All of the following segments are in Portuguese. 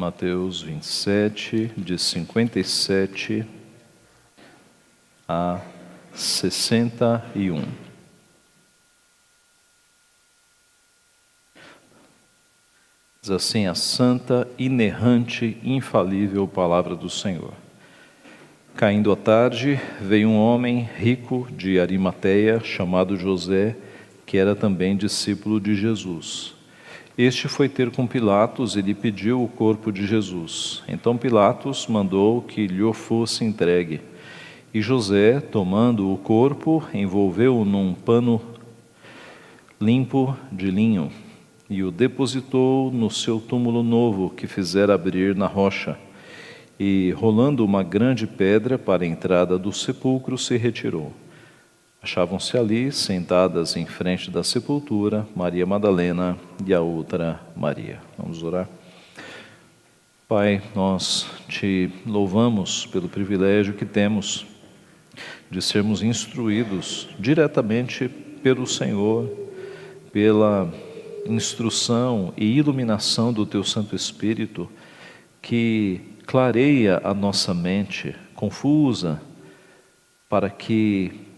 Mateus 27, de 57 a 61. Diz assim a santa, inerrante, infalível palavra do Senhor. Caindo a tarde, veio um homem rico de Arimateia, chamado José, que era também discípulo de Jesus. Este foi ter com Pilatos e lhe pediu o corpo de Jesus. Então Pilatos mandou que lhe fosse entregue. E José, tomando o corpo, envolveu-o num pano limpo de linho e o depositou no seu túmulo novo que fizera abrir na rocha. E, rolando uma grande pedra para a entrada do sepulcro, se retirou. Achavam-se ali, sentadas em frente da sepultura, Maria Madalena e a outra Maria. Vamos orar. Pai, nós te louvamos pelo privilégio que temos de sermos instruídos diretamente pelo Senhor, pela instrução e iluminação do Teu Santo Espírito, que clareia a nossa mente confusa, para que,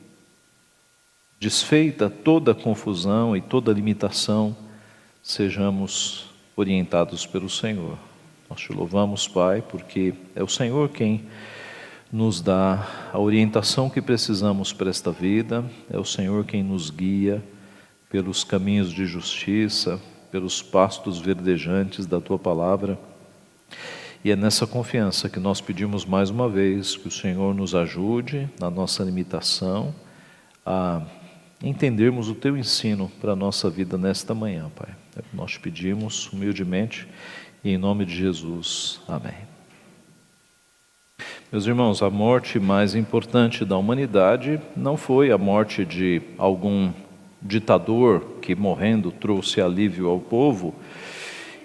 desfeita toda a confusão e toda a limitação, sejamos orientados pelo Senhor. Nós te louvamos, Pai, porque é o Senhor quem nos dá a orientação que precisamos para esta vida, é o Senhor quem nos guia pelos caminhos de justiça, pelos pastos verdejantes da Tua Palavra. E é nessa confiança que nós pedimos mais uma vez que o Senhor nos ajude na nossa limitação a entendermos o Teu ensino para a nossa vida nesta manhã, Pai. Nós te pedimos humildemente e em nome de Jesus. Amém. Meus irmãos, a morte mais importante da humanidade não foi a morte de algum ditador que morrendo trouxe alívio ao povo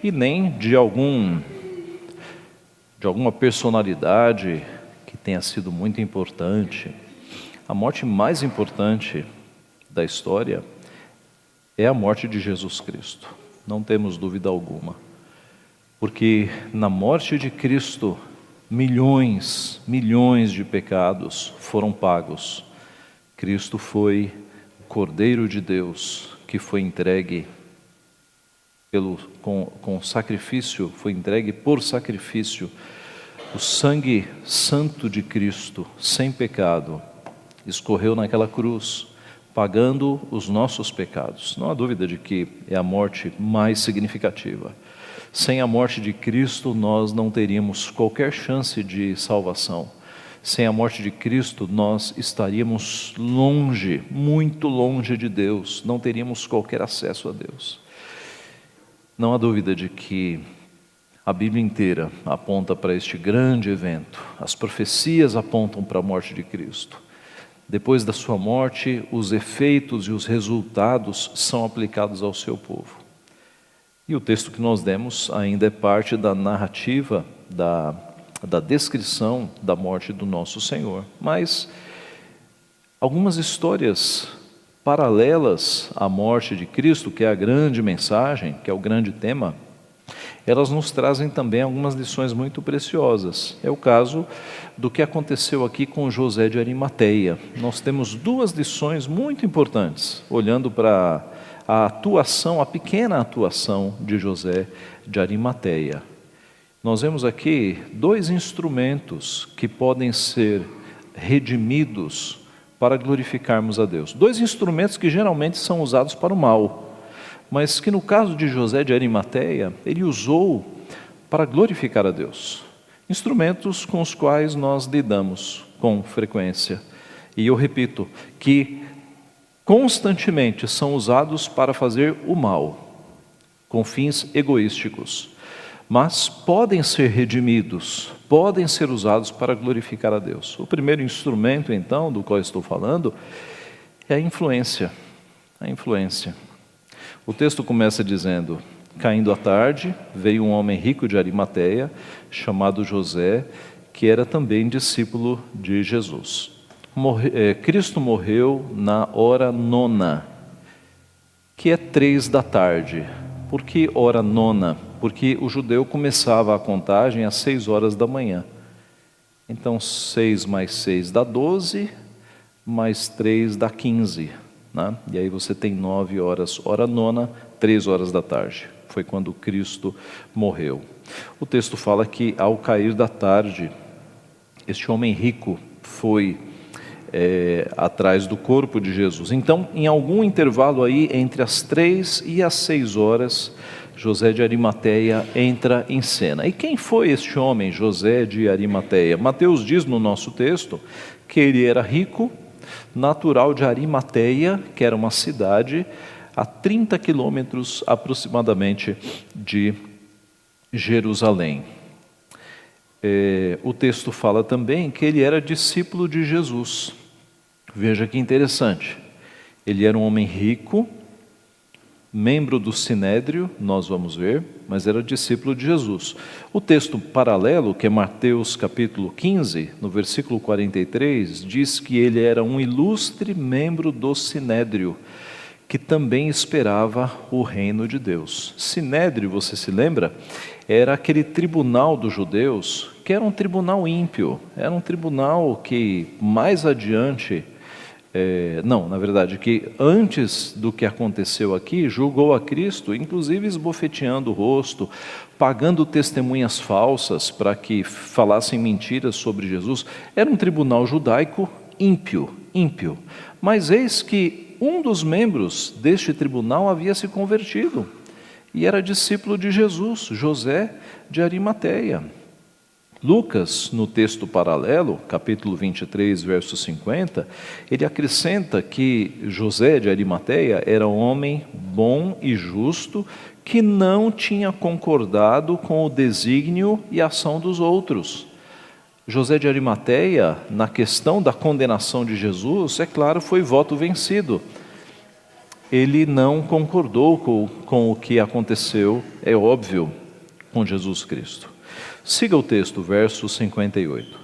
e nem de alguma personalidade que tenha sido muito importante. A morte mais importante da história é a morte de Jesus Cristo, não temos dúvida alguma, porque na morte de Cristo milhões de pecados foram pagos. Cristo foi o Cordeiro de Deus que foi entregue com sacrifício, foi entregue por sacrifício. O sangue santo de Cristo, sem pecado, escorreu naquela cruz, pagando os nossos pecados. Não há dúvida de que é a morte mais significativa. Sem a morte de Cristo, nós não teríamos qualquer chance de salvação. Sem a morte de Cristo, nós estaríamos longe, muito longe de Deus, não teríamos qualquer acesso a Deus. Não há dúvida de que a Bíblia inteira aponta para este grande evento. As profecias apontam para a morte de Cristo. Depois da sua morte, os efeitos e os resultados são aplicados ao seu povo. E o texto que nós demos ainda é parte da narrativa, da descrição da morte do nosso Senhor. Mas algumas histórias paralelas à morte de Cristo, que é a grande mensagem, que é o grande tema, elas nos trazem também algumas lições muito preciosas. É o caso do que aconteceu aqui com José de Arimateia. Nós temos duas lições muito importantes, olhando para a pequena atuação de José de Arimateia. Nós vemos aqui dois instrumentos que podem ser redimidos para glorificarmos a Deus. Dois instrumentos que geralmente são usados para o mal, mas que no caso de José de Arimateia, ele usou para glorificar a Deus. Instrumentos com os quais nós lidamos com frequência. E eu repito, que constantemente são usados para fazer o mal, com fins egoísticos. Mas podem ser redimidos, podem ser usados para glorificar a Deus. O primeiro instrumento, então, do qual estou falando, é a influência. A influência. O texto começa dizendo: caindo a tarde, veio um homem rico de Arimateia, chamado José, que era também discípulo de Jesus. Cristo morreu na hora nona, que é 3 da tarde. Por que hora nona? porque o judeu começava a contagem às 6 horas da manhã. Então 6 mais 6 dá 12, mais 3 dá 15, né? E aí você tem 9 horas, hora nona, 3 horas da tarde. Foi quando Cristo morreu. O texto fala que ao cair da tarde, este homem rico foi atrás do corpo de Jesus. Então, em algum intervalo aí, entre as 3 e as 6 horas, José de Arimateia entra em cena. E quem foi este homem, José de Arimateia? Mateus diz no nosso texto que ele era rico, natural de Arimateia, que era uma cidade a 30 quilômetros aproximadamente de Jerusalém. O texto fala também que ele era discípulo de Jesus. Veja que interessante. Ele era um homem rico, membro do Sinédrio, nós vamos ver, mas era discípulo de Jesus. O texto paralelo, que é Mateus capítulo 15, no versículo 43, diz que ele era um ilustre membro do Sinédrio, que também esperava o reino de Deus. Sinédrio, você se lembra? Era aquele tribunal dos judeus, que era um tribunal ímpio, era um tribunal que mais adiante, na verdade, que antes do que aconteceu aqui, julgou a Cristo, inclusive esbofeteando o rosto, pagando testemunhas falsas para que falassem mentiras sobre Jesus. Era um tribunal judaico ímpio. Mas eis que um dos membros deste tribunal havia se convertido e era discípulo de Jesus, José de Arimateia. Lucas, no texto paralelo, capítulo 23, verso 50, ele acrescenta que José de Arimateia era um homem bom e justo, que não tinha concordado com o desígnio e ação dos outros. José de Arimateia, na questão da condenação de Jesus, é claro, foi voto vencido. Ele não concordou com o que aconteceu, é óbvio, com Jesus Cristo. Siga o texto, verso 58.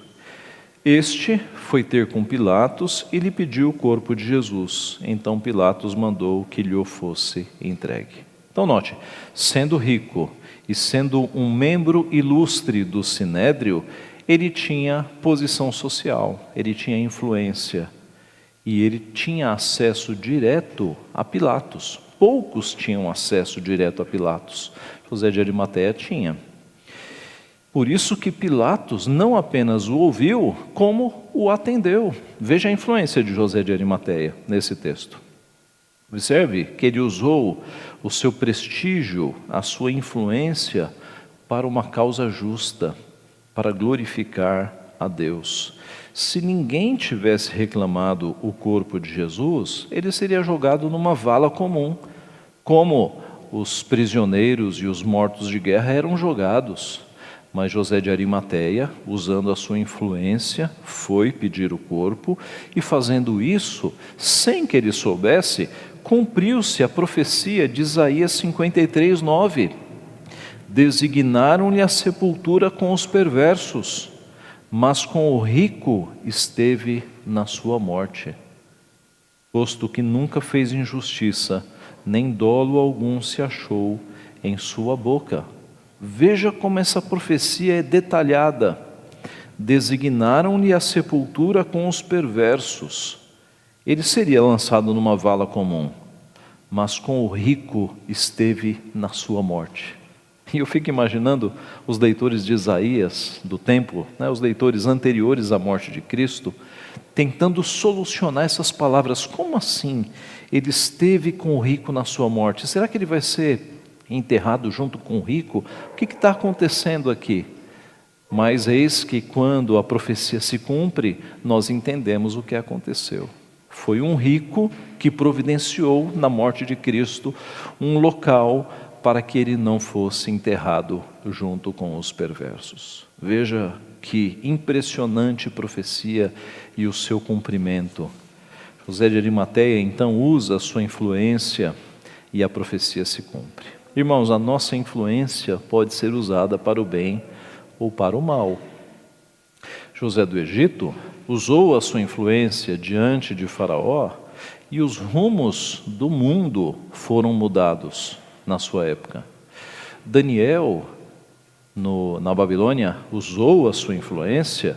Este foi ter com Pilatos e lhe pediu o corpo de Jesus. Então Pilatos mandou que lhe fosse entregue. Então note, sendo rico e sendo um membro ilustre do Sinédrio, ele tinha posição social, ele tinha influência e ele tinha acesso direto a Pilatos. Poucos tinham acesso direto a Pilatos. José de Arimateia tinha. Por isso que Pilatos não apenas o ouviu, como o atendeu. Veja a influência de José de Arimateia nesse texto. Observe que ele usou o seu prestígio, a sua influência para uma causa justa, para glorificar a Deus. Se ninguém tivesse reclamado o corpo de Jesus, ele seria jogado numa vala comum, como os prisioneiros e os mortos de guerra eram jogados. Mas José de Arimateia, usando a sua influência, foi pedir o corpo e fazendo isso, sem que ele soubesse, cumpriu-se a profecia de Isaías 53, 9. Designaram-lhe a sepultura com os perversos, mas com o rico esteve na sua morte, posto que nunca fez injustiça, nem dolo algum se achou em sua boca. Veja como essa profecia é detalhada. Designaram-lhe a sepultura com os perversos. Ele seria lançado numa vala comum, mas com o rico esteve na sua morte. E eu fico imaginando os leitores de Isaías do tempo, os leitores anteriores à morte de Cristo, tentando solucionar essas palavras. Como assim? Ele esteve com o rico na sua morte. Será que ele vai ser enterrado junto com o rico? O que está acontecendo aqui? Mas eis que quando a profecia se cumpre, nós entendemos o que aconteceu. Foi um rico que providenciou na morte de Cristo um local para que ele não fosse enterrado junto com os perversos. Veja que impressionante profecia e o seu cumprimento. José de Arimateia então usa a sua influência e a profecia se cumpre. Irmãos, a nossa influência pode ser usada para o bem ou para o mal. José do Egito usou a sua influência diante de Faraó e os rumos do mundo foram mudados na sua época. Daniel, na Babilônia, usou a sua influência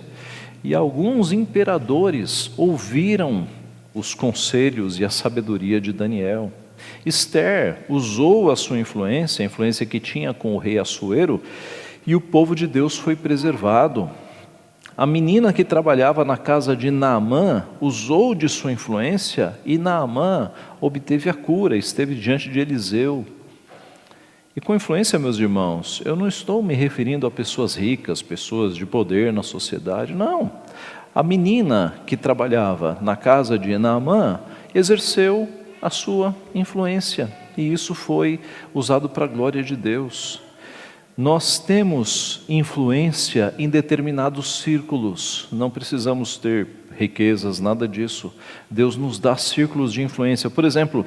e alguns imperadores ouviram os conselhos e a sabedoria de Daniel. Esther usou a sua influência, a influência que tinha com o rei Assuero, e o povo de Deus foi preservado. A menina que trabalhava na casa de Naamã usou de sua influência e Naamã obteve a cura, esteve diante de Eliseu. E com influência, meus irmãos, eu não estou me referindo a pessoas ricas, pessoas de poder na sociedade, não. A menina que trabalhava na casa de Naamã exerceu a sua influência, e isso foi usado para a glória de Deus. Nós temos influência em determinados círculos, não precisamos ter riquezas, nada disso. Deus nos dá círculos de influência. Por exemplo,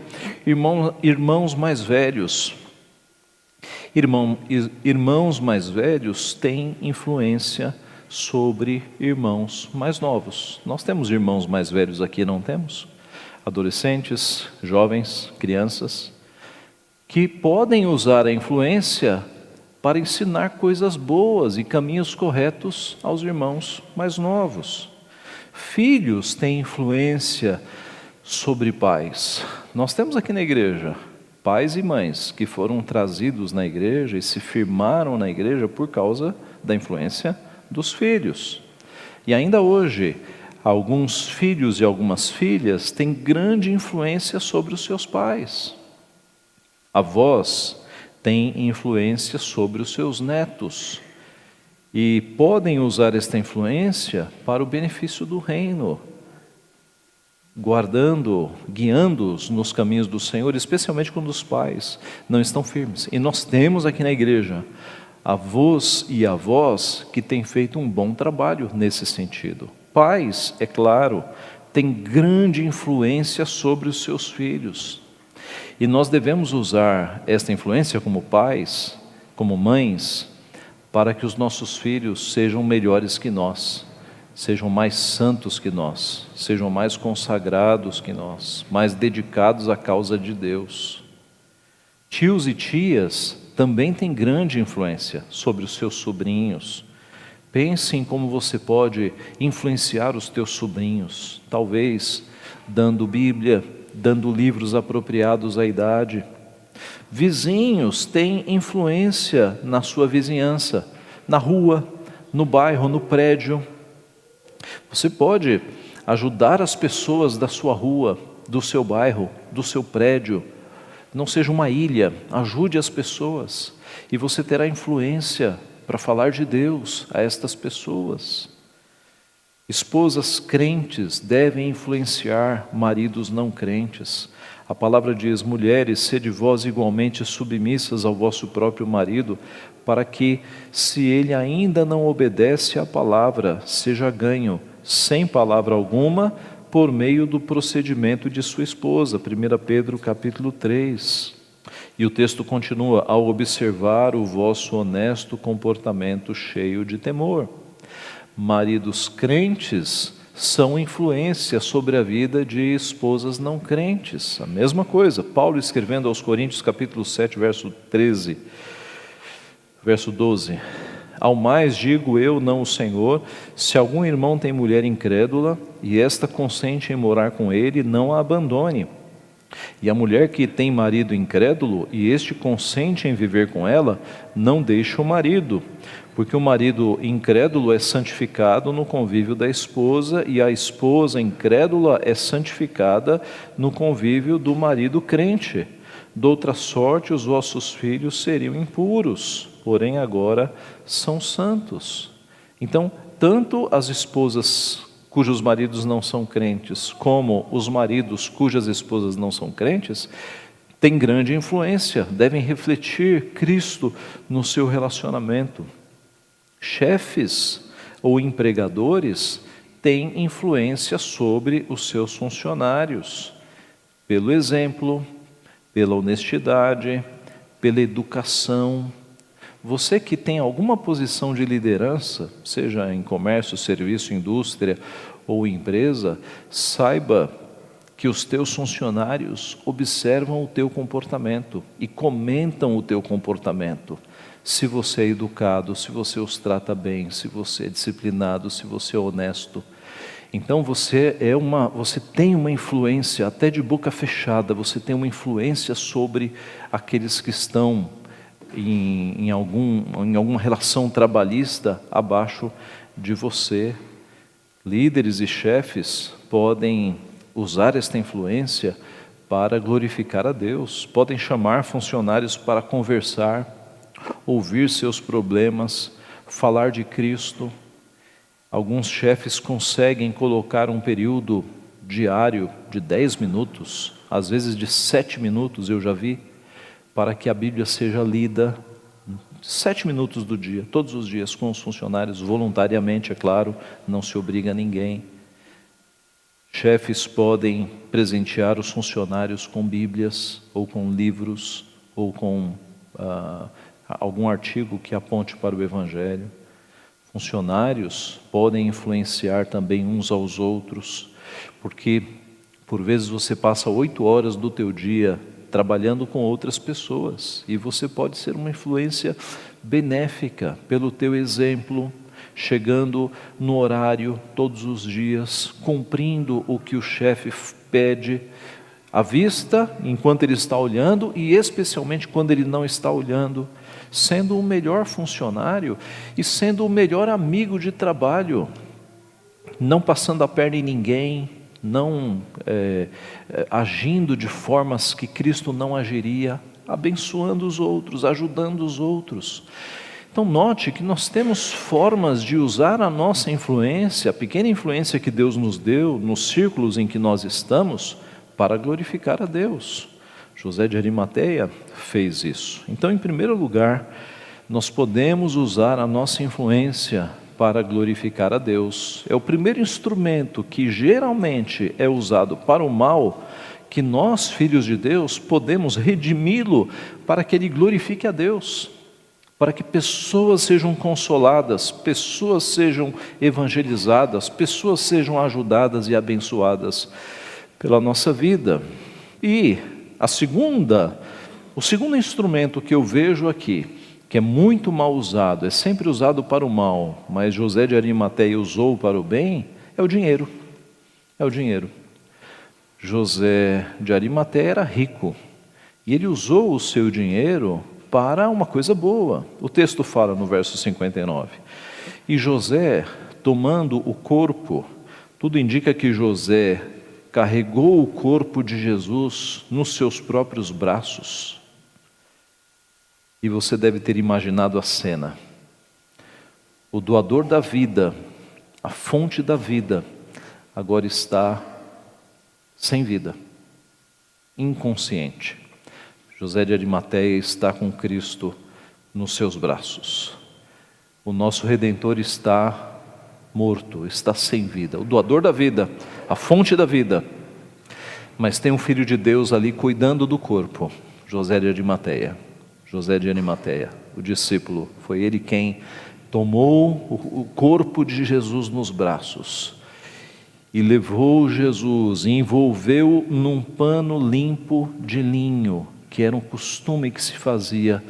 irmãos mais velhos. Irmãos mais velhos têm influência sobre irmãos mais novos. Nós temos irmãos mais velhos aqui, não temos? Adolescentes, jovens, crianças, que podem usar a influência para ensinar coisas boas e caminhos corretos aos irmãos mais novos. Filhos têm influência sobre pais. Nós temos aqui na igreja pais e mães que foram trazidos na igreja e se firmaram na igreja por causa da influência dos filhos. E ainda hoje, alguns filhos e algumas filhas têm grande influência sobre os seus pais. Avós têm influência sobre os seus netos e podem usar esta influência para o benefício do reino, guiando-os nos caminhos do Senhor, especialmente quando os pais não estão firmes. E nós temos aqui na igreja avós e avós que têm feito um bom trabalho nesse sentido. Pais, é claro, têm grande influência sobre os seus filhos. E nós devemos usar esta influência como pais, como mães, para que os nossos filhos sejam melhores que nós, sejam mais santos que nós, sejam mais consagrados que nós, mais dedicados à causa de Deus. Tios e tias também têm grande influência sobre os seus sobrinhos. Pense em como você pode influenciar os teus sobrinhos, talvez dando Bíblia, dando livros apropriados à idade. Vizinhos têm influência na sua vizinhança, na rua, no bairro, no prédio. Você pode ajudar as pessoas da sua rua, do seu bairro, do seu prédio. Não seja uma ilha, ajude as pessoas e você terá influência para falar de Deus a estas pessoas. Esposas crentes devem influenciar maridos não crentes. A palavra diz: mulheres, sede vós igualmente submissas ao vosso próprio marido, para que, se ele ainda não obedece à palavra, seja ganho, sem palavra alguma, por meio do procedimento de sua esposa. 1 Pedro capítulo 3. E o texto continua: ao observar o vosso honesto comportamento cheio de temor. Maridos crentes são influência sobre a vida de esposas não crentes. A mesma coisa, Paulo escrevendo aos Coríntios capítulo 7, verso 13, verso 12. Ao mais digo eu, não o Senhor, se algum irmão tem mulher incrédula, e esta consente em morar com ele, não a abandone. E a mulher que tem marido incrédulo, e este consente em viver com ela, não deixe o marido, porque o marido incrédulo é santificado no convívio da esposa, e a esposa incrédula é santificada no convívio do marido crente. Doutra sorte, os vossos filhos seriam impuros, porém agora são santos. Então, tanto as esposas cujos maridos não são crentes, como os maridos cujas esposas não são crentes, têm grande influência, devem refletir Cristo no seu relacionamento. Chefes ou empregadores têm influência sobre os seus funcionários, pelo exemplo, pela honestidade, pela educação. Você que tem alguma posição de liderança, seja em comércio, serviço, indústria ou empresa, saiba que os teus funcionários observam o teu comportamento e comentam o teu comportamento. Se você é educado, se você os trata bem, se você é disciplinado, se você é honesto. Então você tem uma influência, até de boca fechada, você tem uma influência sobre aqueles que estão em alguma relação trabalhista abaixo de você. Líderes e chefes podem usar esta influência para glorificar a Deus, podem chamar funcionários para conversar, ouvir seus problemas, falar de Cristo. Alguns chefes conseguem colocar um período diário de 10 minutos, às vezes de 7 minutos, eu já vi, para que a Bíblia seja lida 7 minutos do dia, todos os dias, com os funcionários, voluntariamente, é claro, não se obriga a ninguém. Chefes podem presentear os funcionários com Bíblias, ou com livros, ou com algum artigo que aponte para o Evangelho. Funcionários podem influenciar também uns aos outros, porque por vezes você passa 8 horas do teu dia trabalhando com outras pessoas, e você pode ser uma influência benéfica pelo teu exemplo, chegando no horário todos os dias, cumprindo o que o chefe pede, à vista, enquanto ele está olhando, e especialmente quando ele não está olhando, sendo o melhor funcionário e sendo o melhor amigo de trabalho, não passando a perna em ninguém, não agindo de formas que Cristo não agiria, abençoando os outros, ajudando os outros. Então note que nós temos formas de usar a nossa influência, a pequena influência que Deus nos deu, nos círculos em que nós estamos, para glorificar a Deus. José de Arimateia fez isso. Então, em primeiro lugar, nós podemos usar a nossa influência para glorificar a Deus. É o primeiro instrumento que geralmente é usado para o mal, que nós, filhos de Deus, podemos redimi-lo para que ele glorifique a Deus, para que pessoas sejam consoladas, pessoas sejam evangelizadas, pessoas sejam ajudadas e abençoadas pela nossa vida. E o segundo instrumento que eu vejo aqui, que é muito mal usado, é sempre usado para o mal, mas José de Arimateia usou para o bem, é o dinheiro. É o dinheiro. José de Arimateia era rico, e ele usou o seu dinheiro para uma coisa boa. O texto fala no verso 59. E José, tomando o corpo, tudo indica que José carregou o corpo de Jesus nos seus próprios braços. E você deve ter imaginado a cena. O doador da vida, a fonte da vida, agora está sem vida, inconsciente. José de Arimateia está com Cristo nos seus braços. O nosso Redentor está morto, está sem vida. O doador da vida, a fonte da vida. Mas tem um Filho de Deus ali cuidando do corpo, José de Arimateia. José de Arimateia, o discípulo, foi ele quem tomou o corpo de Jesus nos braços e levou Jesus, e envolveu num pano limpo de linho, que era um costume que se fazia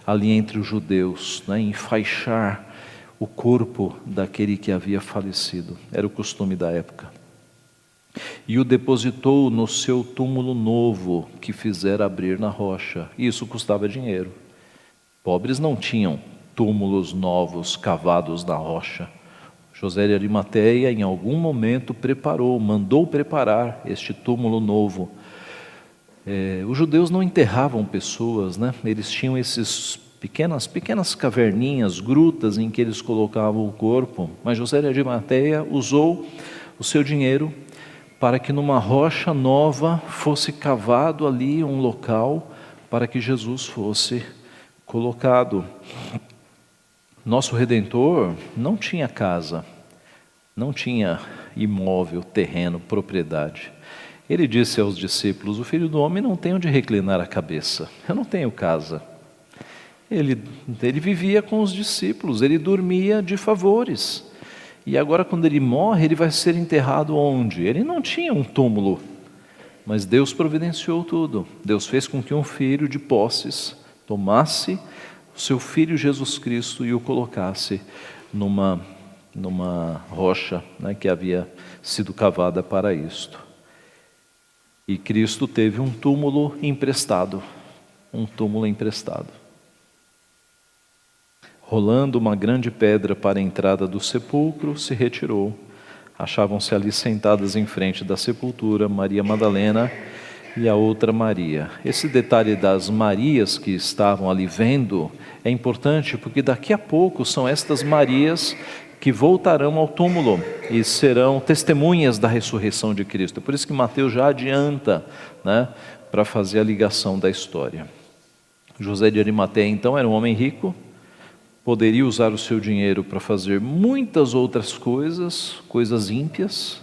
ali entre os judeus, enfaixar o corpo daquele que havia falecido, era o costume da época. E o depositou no seu túmulo novo, que fizera abrir na rocha. Isso custava dinheiro. Pobres não tinham túmulos novos cavados na rocha. José de Arimateia, em algum momento, mandou preparar este túmulo novo. Os judeus não enterravam pessoas, Eles tinham esses pequenas caverninhas, grutas em que eles colocavam o corpo. Mas José de Arimateia usou o seu dinheiro para que numa rocha nova fosse cavado ali um local para que Jesus fosse colocado. Nosso Redentor não tinha casa, não tinha imóvel, terreno, propriedade. Ele disse aos discípulos: o Filho do Homem não tem onde reclinar a cabeça, eu não tenho casa. Ele vivia com os discípulos, ele dormia de favores. E agora, quando ele morre, ele vai ser enterrado onde? Ele não tinha um túmulo mas Deus providenciou tudo. Deus fez com que um filho de posses tomasse o seu filho Jesus Cristo e o colocasse numa rocha, né, que havia sido cavada para isto. E Cristo teve um túmulo emprestado. Rolando uma grande pedra para a entrada do sepulcro, se retirou. Achavam-se ali sentadas em frente da sepultura Maria Madalena e a outra Maria. Esse detalhe das Marias que estavam ali vendo é importante, porque daqui a pouco são estas Marias que voltarão ao túmulo e serão testemunhas da ressurreição de Cristo. É por isso que Mateus já adianta, né, para fazer a ligação da história. José de Arimateia, então, era um homem rico, poderia usar o seu dinheiro para fazer muitas outras coisas ímpias,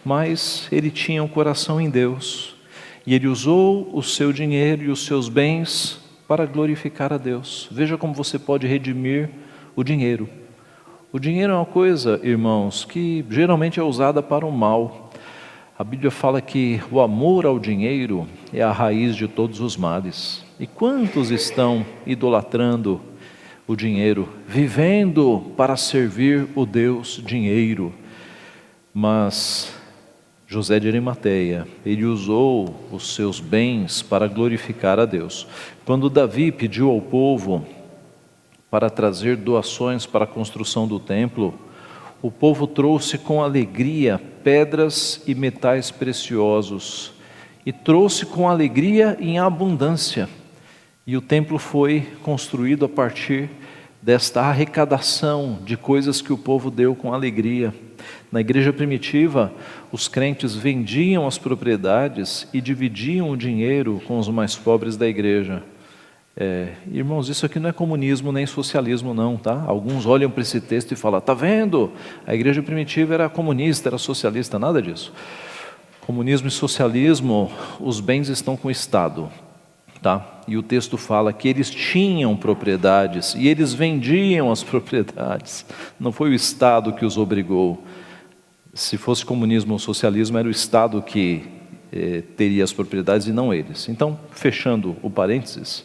mas ele tinha um coração em Deus, e ele usou o seu dinheiro e os seus bens para glorificar a Deus. Veja como você pode redimir o dinheiro. O dinheiro é uma coisa, irmãos, que geralmente é usada para o mal. A Bíblia fala que o amor ao dinheiro é a raiz de todos os males. E quantos estão idolatrando o dinheiro, vivendo para servir o Deus dinheiro? Mas José de Arimateia, ele usou os seus bens para glorificar a Deus. Quando Davi pediu ao povo para trazer doações para a construção do templo, o povo trouxe com alegria pedras e metais preciosos, e trouxe com alegria em abundância. E o templo foi construído a partir desta arrecadação de coisas que o povo deu com alegria. Na igreja primitiva, os crentes vendiam as propriedades e dividiam o dinheiro com os mais pobres da igreja. Irmãos, isso aqui não é comunismo nem socialismo não, tá? Alguns olham para esse texto e falam, tá vendo? A igreja primitiva era comunista, era socialista, nada disso. Comunismo e socialismo, os bens estão com o Estado. Tá? E o texto fala que eles tinham propriedades e eles vendiam as propriedades. Não foi o Estado que os obrigou. Se fosse comunismo ou socialismo, era o Estado que teria as propriedades e não eles. Então, fechando o parênteses,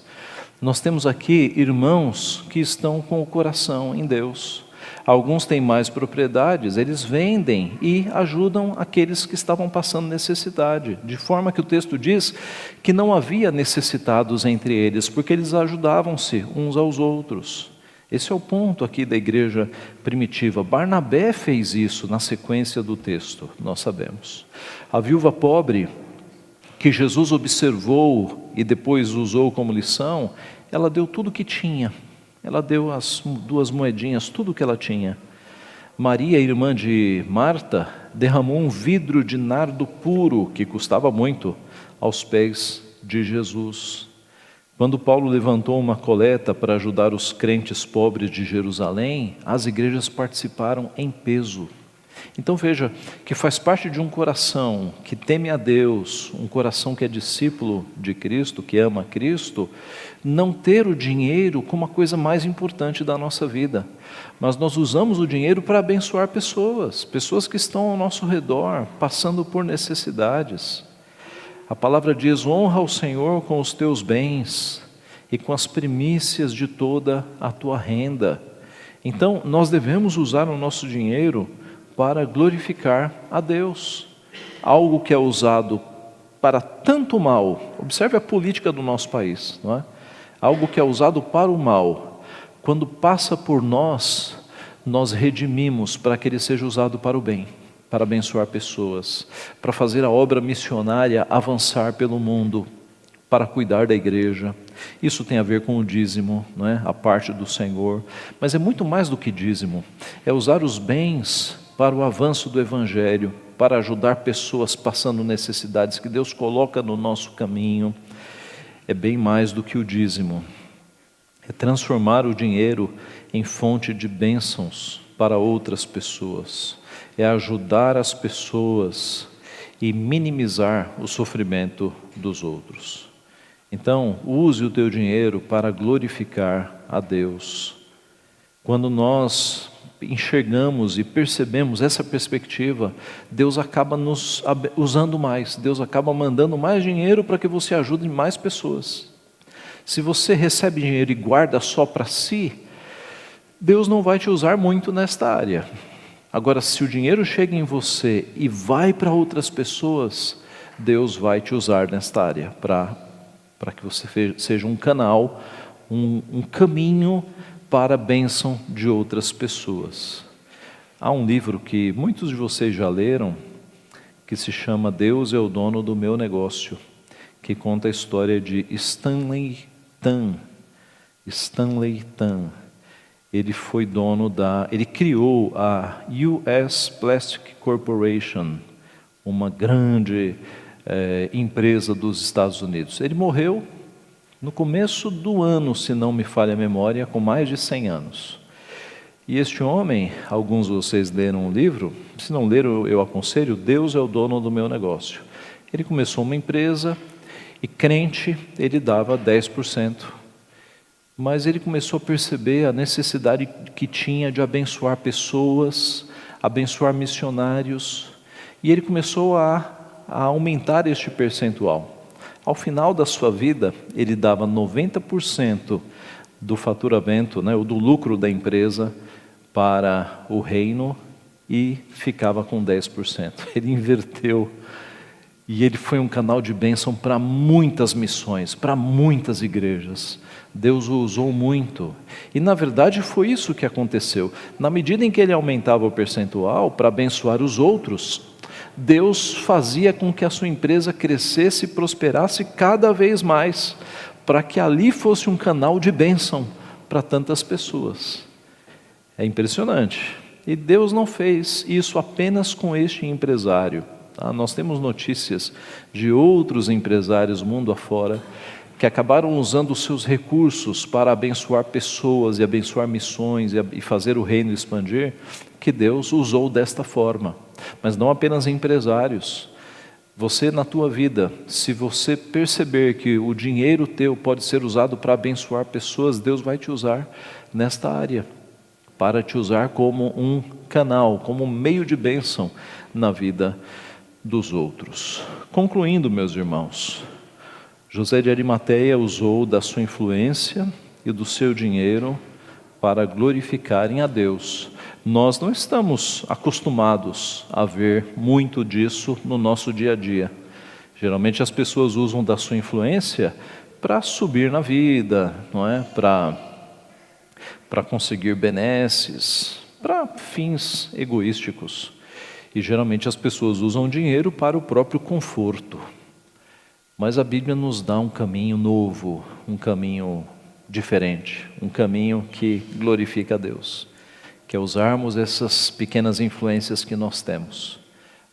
nós temos aqui irmãos que estão com o coração em Deus. Alguns têm mais propriedades, eles vendem e ajudam aqueles que estavam passando necessidade, de forma que o texto diz que não havia necessitados entre eles, porque eles ajudavam-se uns aos outros. Esse é o ponto aqui da igreja primitiva. Barnabé fez isso na sequência do texto, nós sabemos. A viúva pobre, que Jesus observou e depois usou como lição, ela deu tudo o que tinha. Ela deu as 2 moedinhas, tudo o que ela tinha. Maria, irmã de Marta, derramou um vidro de nardo puro, que custava muito, aos pés de Jesus. Quando Paulo levantou uma coleta para ajudar os crentes pobres de Jerusalém, as igrejas participaram em peso. Então veja que faz parte de um coração que teme a Deus, um coração que é discípulo de Cristo, que ama Cristo, não ter o dinheiro como a coisa mais importante da nossa vida. Mas nós usamos o dinheiro para abençoar pessoas que estão ao nosso redor, passando por necessidades. A palavra diz, honra o Senhor com os teus bens e com as primícias de toda a tua renda. Então nós devemos usar o nosso dinheiro para glorificar a Deus. Algo que é usado para tanto mal. Observe a política do nosso país, não é? Algo que é usado para o mal, quando passa por nós, nós redimimos para que ele seja usado para o bem, para abençoar pessoas, para fazer a obra missionária avançar pelo mundo, para cuidar da igreja. Isso tem a ver com o dízimo, não é? A parte do Senhor, mas é muito mais do que dízimo, é usar os bens para o avanço do Evangelho, para ajudar pessoas passando necessidades que Deus coloca no nosso caminho. É bem mais do que o dízimo, é transformar o dinheiro em fonte de bênçãos para outras pessoas, é ajudar as pessoas e minimizar o sofrimento dos outros. Então, use o teu dinheiro para glorificar a Deus. Quando nós enxergamos e percebemos essa perspectiva, Deus acaba nos usando mais, Deus acaba mandando mais dinheiro para que você ajude mais pessoas. Se você recebe dinheiro e guarda só para si, Deus não vai te usar muito nesta área. Agora, se o dinheiro chega em você e vai para outras pessoas, Deus vai te usar nesta área, para que você seja um canal, um caminho para a bênção de outras pessoas. Há um livro que muitos de vocês já leram, que se chama Deus é o Dono do Meu Negócio, que conta a história de Stanley Tan. Stanley Tan. Ele foi ele criou a US Plastic Corporation, uma grande empresa dos Estados Unidos. Ele morreu no começo do ano, se não me falha a memória, com mais de 100 anos. E este homem, alguns de vocês leram o livro, se não leram eu aconselho, Deus é o Dono do Meu Negócio. Ele começou uma empresa e crente, ele dava 10%. Mas ele começou a perceber a necessidade que tinha de abençoar pessoas, abençoar missionários, e ele começou a aumentar este percentual. Ao final da sua vida, ele dava 90% do faturamento, do lucro da empresa para o reino e ficava com 10%. Ele inverteu e ele foi um canal de bênção para muitas missões, para muitas igrejas. Deus o usou muito. E na verdade foi isso que aconteceu. Na medida em que ele aumentava o percentual para abençoar os outros, Deus fazia com que a sua empresa crescesse e prosperasse cada vez mais, para que ali fosse um canal de bênção para tantas pessoas. É impressionante. E Deus não fez isso apenas com este empresário. Nós temos notícias de outros empresários mundo afora que acabaram usando os seus recursos para abençoar pessoas e abençoar missões e fazer o reino expandir, que Deus usou desta forma. Mas não apenas empresários. Você na tua vida, se você perceber que o dinheiro teu pode ser usado para abençoar pessoas, Deus vai te usar nesta área, para te usar como um canal, como um meio de bênção na vida dos outros. Concluindo, meus irmãos, José de Arimateia usou da sua influência e do seu dinheiro para glorificarem a Deus. Nós não estamos acostumados a ver muito disso no nosso dia a dia. Geralmente as pessoas usam da sua influência para subir na vida, não é? Para conseguir benesses, para fins egoísticos. E geralmente as pessoas usam dinheiro para o próprio conforto. Mas a Bíblia nos dá um caminho novo, um caminho diferente, um caminho que glorifica a Deus, que é usarmos essas pequenas influências que nós temos,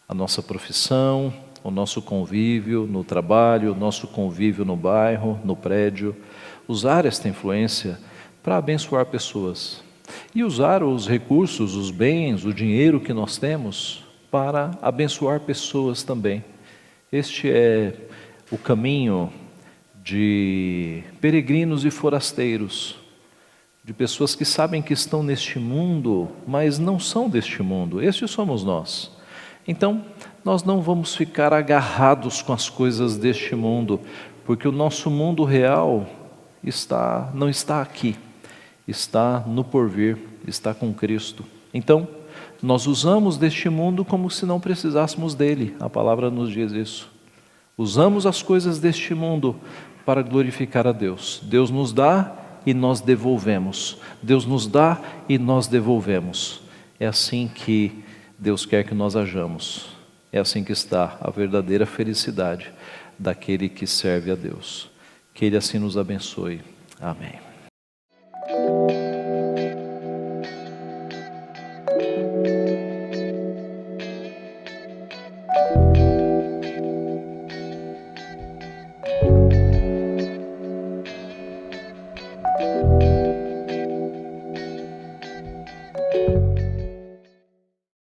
a nossa profissão, o nosso convívio no trabalho, o nosso convívio no bairro, no prédio, usar esta influência para abençoar pessoas e usar os recursos, os bens, o dinheiro que nós temos para abençoar pessoas também. Este é o caminho de peregrinos e forasteiros, de pessoas que sabem que estão neste mundo, mas não são deste mundo. Estes somos nós. Então, nós não vamos ficar agarrados com as coisas deste mundo, porque o nosso mundo real não está aqui, está no porvir, está com Cristo. Então, nós usamos deste mundo como se não precisássemos dele. A palavra nos diz isso. Usamos as coisas deste mundo para glorificar a Deus. Deus nos dá e nós devolvemos. Deus nos dá e nós devolvemos. É assim que Deus quer que nós hajamos. É assim que está a verdadeira felicidade daquele que serve a Deus. Que Ele assim nos abençoe. Amém.